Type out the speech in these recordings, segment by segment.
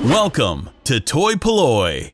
Welcome to toy-polloi.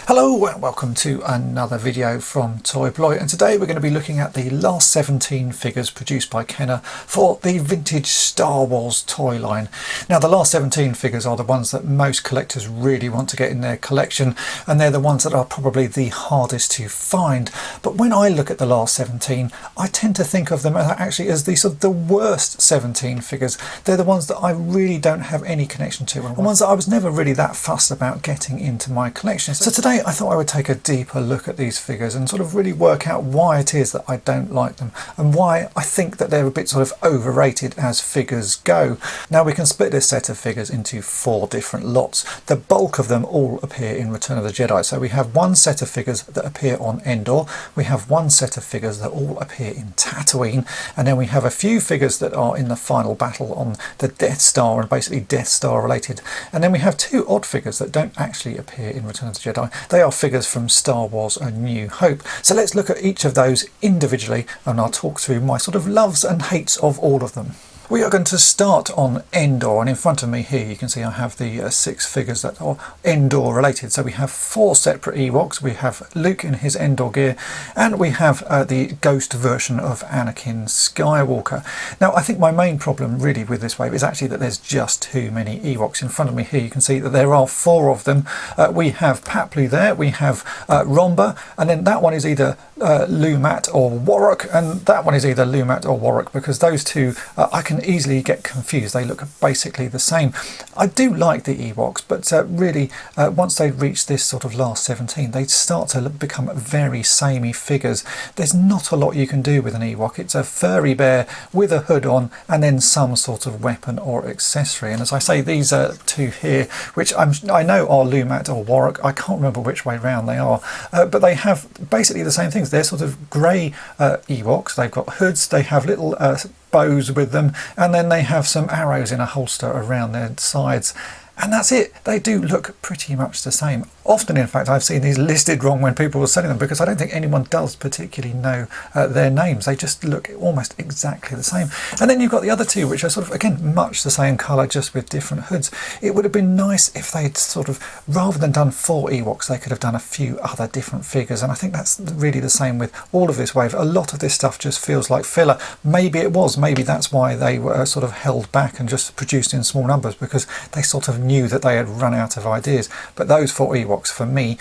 Hello and welcome to another video from toy-polloi, and today we're going to be looking at the last 17 figures produced by Kenner for the vintage Star Wars toy line. Now the last 17 figures are the ones that most collectors really want to get in their collection, and they're the ones that are probably the hardest to find. But when I look at the last 17, I tend to think of them actually as the worst 17 figures. They're the ones that I really don't have any connection to, and ones that I was never really that fussed about getting into my collection. So today I thought I would take a deeper look at these figures and sort of really work out why it is that I don't like them and why I think that they're a bit sort of overrated as figures go. Now we can split this set of figures into 4 different lots. The bulk of them all appear in Return of the Jedi. So we have one set of figures that appear on Endor, we have one set of figures that all appear in Tatooine, and then we have a few figures that are in the final battle on the Death Star and basically Death Star related. And then we have 2 odd figures that don't actually appear in Return of the Jedi. They are figures from Star Wars A New Hope. So let's look at each of those individually and I'll talk through my sort of loves and hates of all of them. We are going to start on Endor, and in front of me here you can see I have the 6 figures that are Endor related. So we have 4 separate Ewoks. We have Luke in his Endor gear, and we have the ghost version of Anakin Skywalker. Now I think my main problem really with this wave is actually that there's just too many Ewoks. In front of me here you can see that there are 4 of them. We have Papley there, we have Romba, and then that one is either Lumat or Warwick, and that one is either Lumat or Warwick, because those two I can easily get confused. They look basically the same. I do like the Ewoks, but really once they reach this sort of last 17 they start to become very samey figures. There's not a lot you can do with an Ewok. It's a furry bear with a hood on and then some sort of weapon or accessory. And as I say, these 2 here, which I know are Lumat or Warwick, I can't remember which way round they are, but they have basically the same things. They're sort of grey Ewoks. They've got hoods, they have little bows with them, and then they have some arrows in a holster around their sides. And that's it. They do look pretty much the same. Often, in fact, I've seen these listed wrong when people were selling them, because I don't think anyone does particularly know their names. They just look almost exactly the same. And then you've got the other 2, which are sort of, again, much the same colour, just with different hoods. It would have been nice if they'd sort of, rather than done 4 Ewoks, they could have done a few other different figures. And I think that's really the same with all of this wave. A lot of this stuff just feels like filler. Maybe it was. Maybe that's why they were sort of held back and just produced in small numbers, because they sort of knew that they had run out of ideas. But those 4 Ewoks, for me,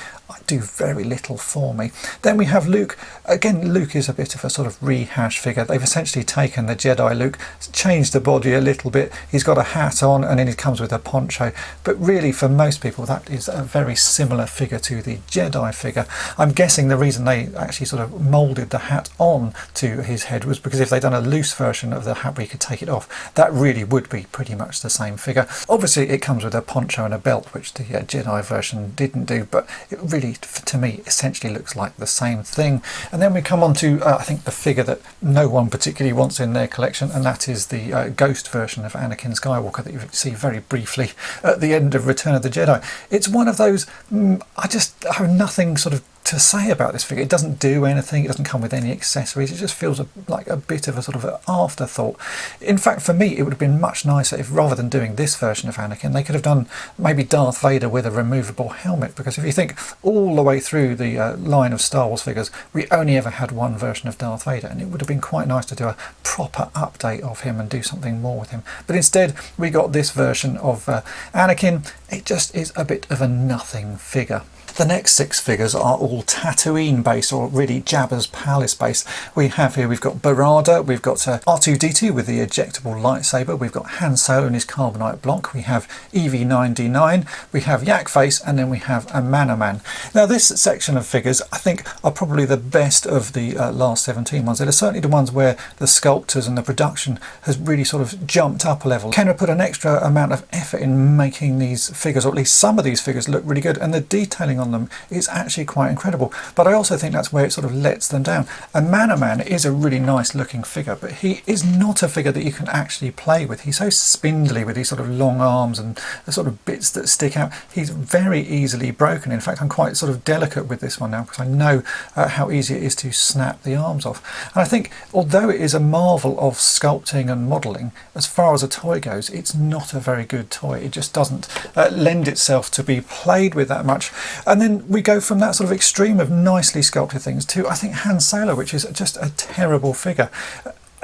do very little for me. Then we have Luke. Again, Luke is a bit of a sort of rehash figure. They've essentially taken the Jedi Luke, changed the body a little bit. He's got a hat on and then he comes with a poncho. But really, for most people, that is a very similar figure to the Jedi figure. I'm guessing the reason they actually sort of moulded the hat on to his head was because if they'd done a loose version of the hat where you could take it off, that really would be pretty much the same figure. Obviously, it comes with a poncho and a belt, which the Jedi version didn't do, but it really, to me, essentially looks like the same thing. And then we come on to I think the figure that no one particularly wants in their collection, and that is the ghost version of Anakin Skywalker that you see very briefly at the end of Return of the Jedi. It's one of those, I just have nothing sort of to say about this figure. It doesn't do anything, it doesn't come with any accessories, it just feels like a bit of a sort of an afterthought. In fact, for me, it would have been much nicer if, rather than doing this version of Anakin, they could have done maybe Darth Vader with a removable helmet, because if you think all the way through the line of Star Wars figures, we only ever had one version of Darth Vader, and it would have been quite nice to do a proper update of him and do something more with him. But instead, we got this version of Anakin. It just is a bit of a nothing figure. The next 6 figures are all Tatooine based, or really Jabba's palace based. We've got Barada, we've got R2-D2 with the ejectable lightsaber, we've got Han Solo in his carbonite block, we have EV9D9, we have Yak Face, and then we have a Manaman. Now this section of figures I think are probably the best of the last 17 ones. They're certainly the ones where the sculptors and the production has really sort of jumped up a level. Kenner put an extra amount of effort in making these figures, or at least some of these figures, look really good, and the detailing sculpting on them is actually quite incredible. But I also think that's where it sort of lets them down. And Man is a really nice looking figure, but he is not a figure that you can actually play with. He's so spindly with these sort of long arms and the sort of bits that stick out. He's very easily broken. In fact, I'm quite sort of delicate with this one now because I know how easy it is to snap the arms off. And I think although it is a marvel of sculpting and modelling, as far as a toy goes, it's not a very good toy. It just doesn't lend itself to be played with that much. And then we go from that sort of extreme of nicely sculpted things to, I think, Han Solo, which is just a terrible figure.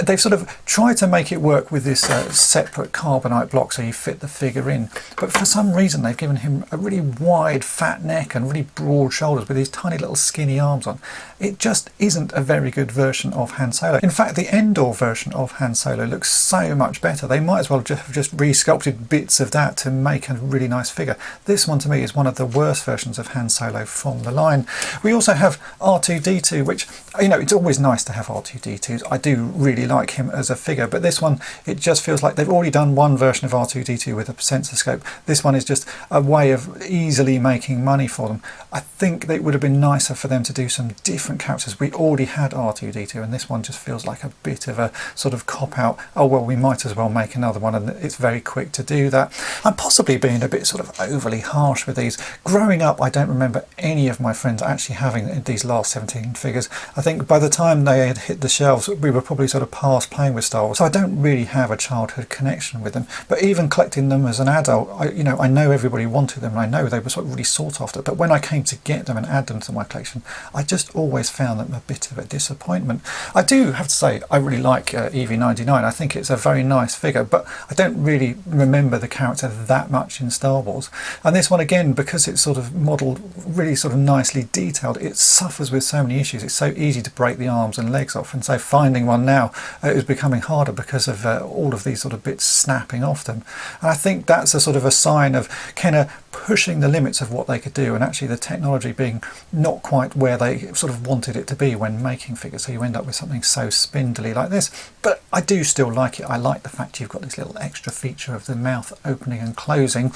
They've sort of tried to make it work with this separate carbonite block so you fit the figure in, but for some reason they've given him a really wide fat neck and really broad shoulders with these tiny little skinny arms on. It just isn't a very good version of Han Solo. In fact, the Endor version of Han Solo looks so much better. They might as well have just re-sculpted bits of that to make a really nice figure. This one to me is one of the worst versions of Han Solo from the line. We also have R2-D2, which, you know, it's always nice to have R2-D2s. I do really like him as a figure, but this one, it just feels like they've already done one version of R2-D2 with a sensor scope. This one is just a way of easily making money for them. I think that it would have been nicer for them to do some different characters. We already had R2-D2 and this one just feels like a bit of a sort of cop-out. Oh well, we might as well make another one, and it's very quick to do that. I'm possibly being a bit sort of overly harsh with these. Growing up, I don't remember any of my friends actually having these last 17 figures. I think by the time they had hit the shelves, we were probably sort of past playing with Star Wars, so I don't really have a childhood connection with them. But even collecting them as an adult, I know everybody wanted them and I know they were sort of really sought after, but when I came to get them and add them to my collection, I just always found them a bit of a disappointment. I do have to say I really like EV99. I think it's a very nice figure, but I don't really remember the character that much in Star Wars. And this one again, because it's sort of modelled really sort of nicely detailed, it suffers with so many issues. It's so easy to break the arms and legs off, and so finding one now is becoming harder because of all of these sort of bits snapping off them. And I think that's a sort of a sign of Kenner pushing the limits of what they could do, and actually the technology being not quite where they sort of wanted it to be when making figures, so you end up with something so spindly like this. But I do still like it. I like the fact you've got this little extra feature of the mouth opening and closing.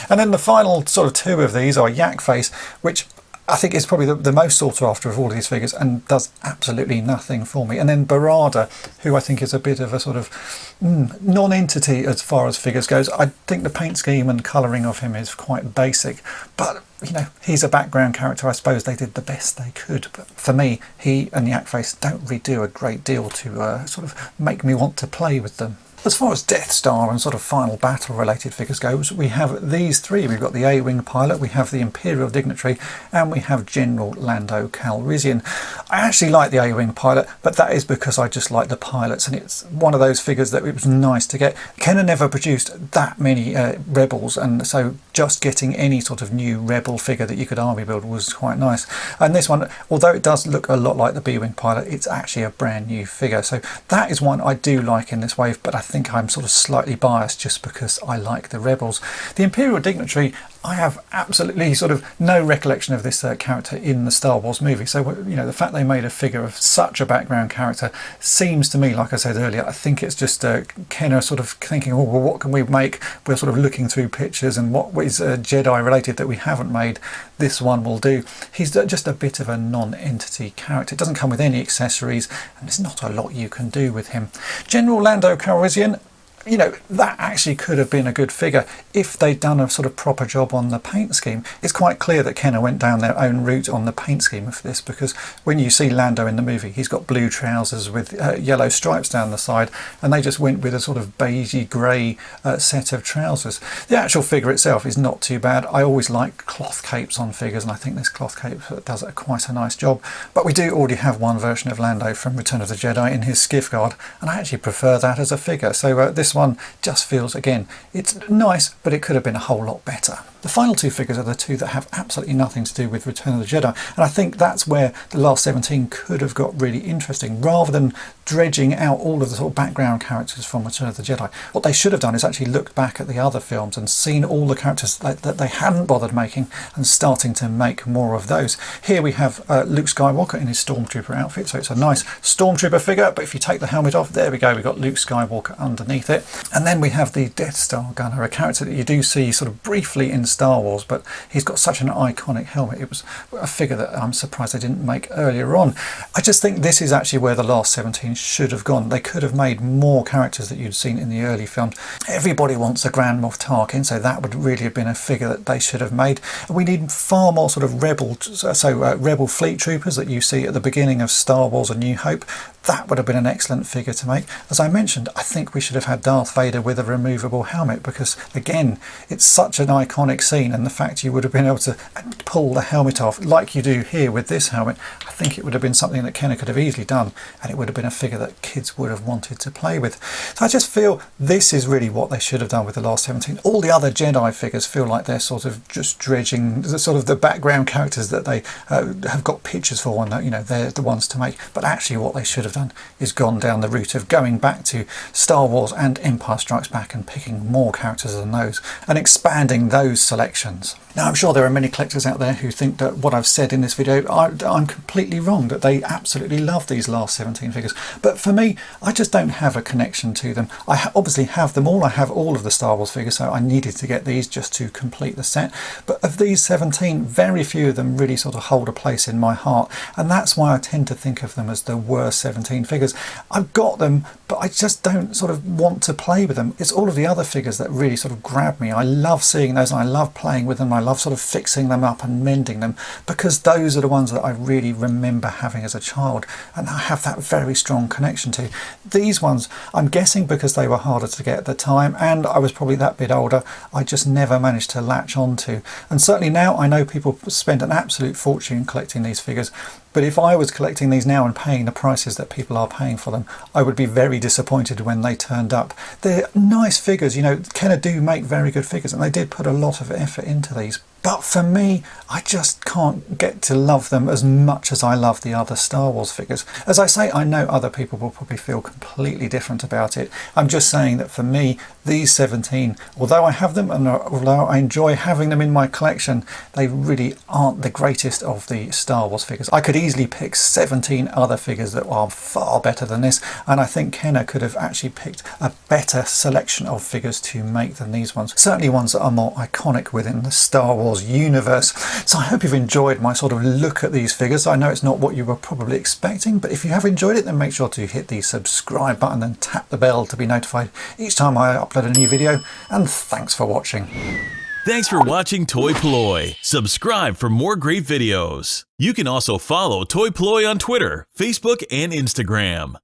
And then the final sort of two of these are Yak Face, which I think is probably the most sought after of all of these figures and does absolutely nothing for me. And then Barada, who I think is a bit of a sort of non-entity as far as figures goes. I think the paint scheme and colouring of him is quite basic, but you know, he's a background character. I suppose they did the best they could, but for me, he and Yak Face don't really do a great deal to sort of make me want to play with them. As far as Death Star and sort of final battle related figures goes, we have these three. We've got the A-Wing pilot, we have the Imperial Dignitary, and we have General Lando Calrissian. I actually like the A-Wing pilot, but that is because I just like the pilots, and it's one of those figures that it was nice to get. Kenner never produced that many Rebels, and so just getting any sort of new Rebel figure that you could army build was quite nice. And this one, although it does look a lot like the B-Wing pilot, it's actually a brand new figure. So that is one I do like in this wave, but I think I'm sort of slightly biased just because I like the Rebels. The Imperial Dignitary, I have absolutely sort of no recollection of this character in the Star Wars movie. So, you know, the fact they made a figure of such a background character seems to me, like I said earlier, I think it's just Kenner sort of thinking, oh, well, what can we make? We're sort of looking through pictures and what is Jedi related that we haven't made. This one will do. He's just a bit of a non-entity character. It doesn't come with any accessories, and there's not a lot you can do with him. General Lando Calrissian, you know, that actually could have been a good figure if they'd done a sort of proper job on the paint scheme. It's quite clear that Kenner went down their own route on the paint scheme of this, because when you see Lando in the movie, he's got blue trousers with yellow stripes down the side, and they just went with a sort of beigey grey set of trousers. The actual figure itself is not too bad. I always like cloth capes on figures, and I think this cloth cape does quite a nice job. But we do already have one version of Lando from Return of the Jedi in his skiff guard, and I actually prefer that as a figure. So this one just feels, again, it's nice, but it could have been a whole lot better. The final two figures are the two that have absolutely nothing to do with Return of the Jedi, and I think that's where the last 17 could have got really interesting. Rather than dredging out all of the sort of background characters from Return of the Jedi, what they should have done is actually looked back at the other films and seen all the characters that they hadn't bothered making and starting to make more of those. Here we have Luke Skywalker in his Stormtrooper outfit, so it's a nice Stormtrooper figure, but if you take the helmet off, there we go, we've got Luke Skywalker underneath it. it. And then we have the Death Star gunner, a character that you do see sort of briefly in Star Wars, but he's got such an iconic helmet. It was a figure that I'm surprised they didn't make earlier on. I just think this is actually where the last 17 should have gone. They could have made more characters that you'd seen in the early films. Everybody wants a Grand Moff Tarkin, so that would really have been a figure that they should have made. We need far more sort of rebel fleet troopers that you see at the beginning of Star Wars: A New Hope. That would have been an excellent figure to make. As I mentioned, I think we should have had Darth Vader with a removable helmet, because again, it's such an iconic scene, and the fact you would have been able to pull the helmet off like you do here with this helmet, I think it would have been something that Kenner could have easily done, and it would have been a figure that kids would have wanted to play with. So I just feel this is really what they should have done with the last 17. All the other Jedi figures feel like they're sort of just dredging the sort of the background characters that they have got pictures for, and that, you know, they're the ones to make. But actually what they should have done is gone down the route of going back to Star Wars and Empire Strikes Back and picking more characters than those and expanding those selections. Now, I'm sure there are many collectors out there who think that what I've said in this video, I'm completely wrong, that they absolutely love these last 17 figures. But for me, I just don't have a connection to them. I obviously have them all. I have all of the Star Wars figures, so I needed to get these just to complete the set. But of these 17, very few of them really sort of hold a place in my heart. And that's why I tend to think of them as the worst 17 figures. I've got them, but I just don't sort of want to play with them. It's all of the other figures that really sort of grab me. I love seeing those, and I love playing with them. I love sort of fixing them up and mending them, because those are the ones that I really remember having as a child, and I have that very strong connection to. These ones, I'm guessing because they were harder to get at the time, and I was probably that bit older, I just never managed to latch onto. And certainly now I know people spend an absolute fortune collecting these figures, but if I was collecting these now and paying the prices that people are paying for them, I would be very disappointed when they turned up. They're nice figures, you know, Kenner do make very good figures, and they did put a lot of effort into these. But for me, I just can't get to love them as much as I love the other Star Wars figures. As I say, I know other people will probably feel completely different about it. I'm just saying that for me, these 17, although I have them and although I enjoy having them in my collection, they really aren't the greatest of the Star Wars figures. I could easily pick 17 other figures that are far better than this, and I think Kenner could have actually picked a better selection of figures to make than these ones. Certainly ones that are more iconic within the Star Wars universe. So I hope you've enjoyed my sort of look at these figures. I know it's not what you were probably expecting, but if you have enjoyed it, then make sure to hit the subscribe button and tap the bell to be notified each time I upload a new video. And thanks for watching. Thanks for watching toy-polloi. Subscribe for more great videos. You can also follow toy-polloi on Twitter, Facebook, and Instagram.